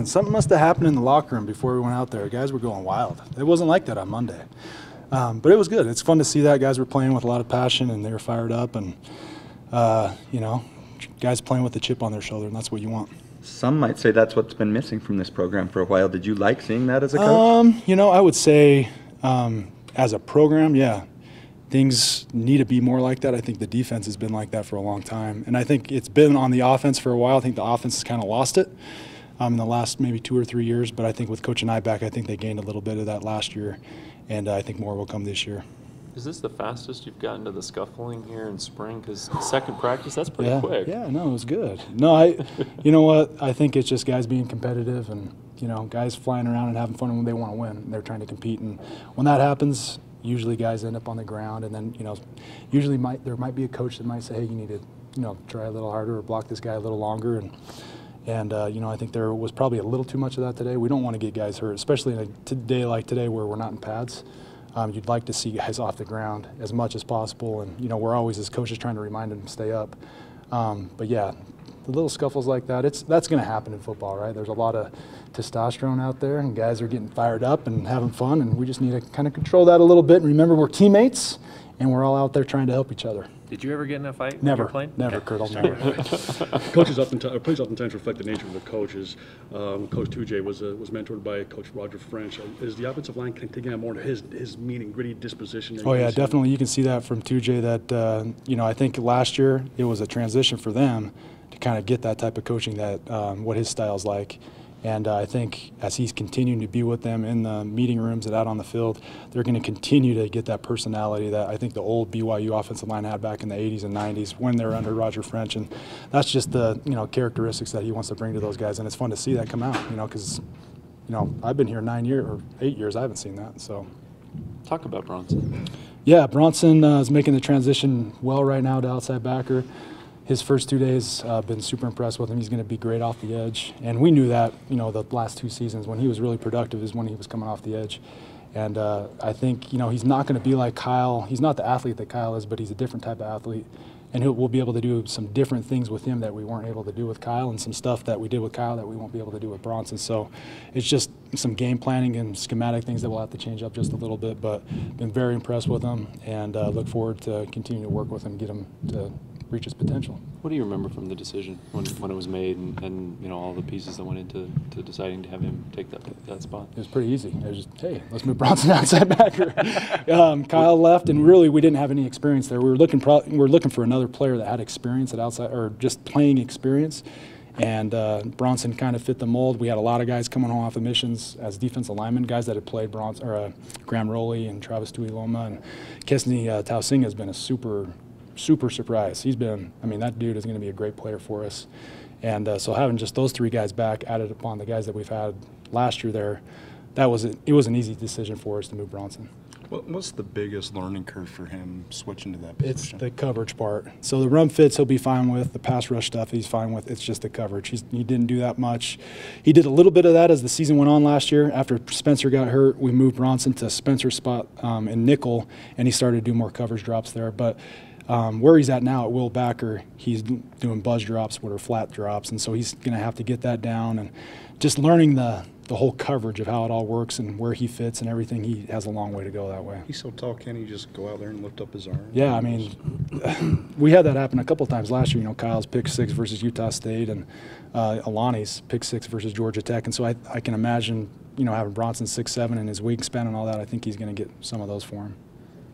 Something must have happened in the locker room before we went out there. Guys were going wild. It wasn't like that on Monday. But it was good. It's fun to see that. Guys were playing with a lot of passion, and they were fired up. And, you know, guys playing with a chip on their shoulder, and that's what you want. Some might say that's what's been missing from this program for a while. Did you like seeing that as a coach? You know, I would say as a program, yeah. Things need to be more like that. I think the defense has been like that for a long time. And I think it's been on the offense for a while. I think the offense has kind of lost it in the last maybe 2 or 3 years. But I think with Coach and I back, I think they gained a little bit of that last year. And I think more will come this year. Is this the fastest you've gotten to the scuffling here in spring? Because second practice, that's pretty quick. Yeah, no, it was good. No, you know what? I think it's just guys being competitive and, you know, guys flying around and having fun when they want to win. And they're trying to compete. And when that happens, usually guys end up on the ground, and then, you know, usually there might be a coach that might say, hey, you need to, you know, try a little harder or block this guy a little longer. And you know, I think there was probably a little too much of that today. We don't want to get guys hurt, especially in a day like today where we're not in pads. You'd like to see guys off the ground as much as possible, and, you know, we're always as coaches trying to remind them to stay up. But yeah, the little scuffles like that, that's going to happen in football, right? There's a lot of testosterone out there, and guys are getting fired up and having fun, and we just need to kind of control that a little bit and remember we're teammates, and we're all out there trying to help each other. Did you ever get in a fight? Never. When you were playing? Never, Kurt. I'll never. Players oftentimes reflect the nature of the coaches. Coach 2J was mentored by Coach Roger French. Is the offensive line taking on more of his mean and gritty disposition? Oh, yeah, definitely. You can see that from 2J that, you know, I think last year it was a transition for them to kind of get that type of coaching that what his style's like. And I think as he's continuing to be with them in the meeting rooms and out on the field, they're going to continue to get that personality that I think the old BYU offensive line had back in the 80s and 90s when they were under Roger French. And that's just the, you know, characteristics that he wants to bring to those guys. And it's fun to see that come out, you know, because, you know, I've been here 9 years or 8 years. I haven't seen that. So talk about Bronson. Yeah, Bronson is making the transition well right now to outside backer. His first 2 days, been super impressed with him. He's going to be great off the edge. And we knew that, you know, the last 2 seasons when he was really productive is when he was coming off the edge. And I think, you know, he's not going to be like Kyle. He's not the athlete that Kyle is, but he's a different type of athlete. And we'll be able to do some different things with him that we weren't able to do with Kyle, and some stuff that we did with Kyle that we won't be able to do with Bronson. So it's just some game planning and schematic things that we'll have to change up just a little bit. But been very impressed with him, and look forward to continuing to work with him, get him to reach his potential. What do you remember from the decision when it was made, and you know, all the pieces that went into deciding to have him take that spot? It was pretty easy. It was just, hey, let's move Bronson outside backer. Kyle left, and really we didn't have any experience there. We were looking for another player that had experience at outside, or just playing experience. And Bronson kind of fit the mold. We had a lot of guys coming home off of missions as defensive linemen, guys that had played Graham Rowley and Travis Tuiloma, and Kesney Tausinga has been a super surprise. He's been, I mean, that dude is going to be a great player for us. And so having just those 3 guys back added upon the guys that we've had last year there, it was an easy decision for us to move Bronson. What's the biggest learning curve for him switching to that position? It's the coverage part. So the run fits he'll be fine with. The pass rush stuff he's fine with. It's just the coverage. He didn't do that much. He did a little bit of that as the season went on last year. After Spencer got hurt, we moved Bronson to Spencer's spot in nickel, and he started to do more coverage drops there. But where he's at now at Will Backer, he's doing buzz drops, what are flat drops, and so he's going to have to get that down, and just learning the whole coverage of how it all works and where he fits and everything. He has a long way to go that way. He's so tall, can he just go out there and lift up his arm? Yeah, I mean, we had that happen a couple times last year. You know, Kyle's pick 6 versus Utah State, and Alani's pick 6 versus Georgia Tech, and so I can imagine, you know, having Bronson 6'7" and his wingspan and all that. I think he's going to get some of those for him.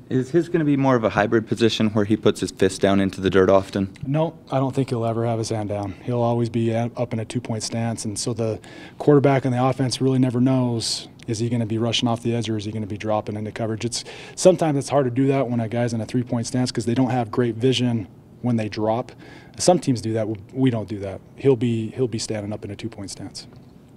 Is his going to be more of a hybrid position where he puts his fist down into the dirt often? No, I don't think he'll ever have his hand down. He'll always be up in a 2-point stance, and so the quarterback and the offense really never knows, is he going to be rushing off the edge or is he going to be dropping into coverage? Sometimes it's hard to do that when a guy's in a 3-point stance because they don't have great vision when they drop. Some teams do that. We don't do that. He'll be standing up in a 2-point stance.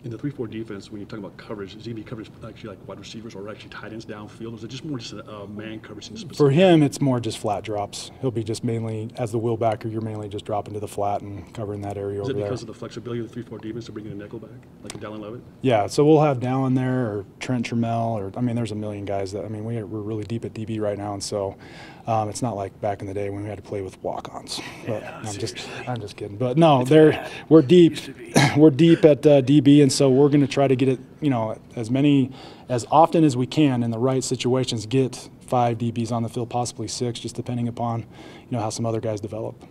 In the 3-4 defense, when you talk about coverage, is he going to be coverage actually like wide receivers or actually tight ends downfield? Or is it just more just a man coverage in specific? For him, it's more just flat drops. He'll be just mainly, as the will backer, you're mainly just dropping to the flat and covering that area over there. Is it because of the flexibility of the 3-4 defense to bring in a nickel back, like a Dallin Levitt? Yeah, so we'll have Dallin there or Trent Trammell, or, I mean, there's a million guys that, I mean, we're really deep at DB right now, and so It's not like back in the day when we had to play with walk-ons. But Yeah, I'm just kidding. But no, we're deep. We're deep at DB, and so we're going to try to get it, as often as we can in the right situations, get 5 DBs on the field, possibly 6, just depending upon, how some other guys develop.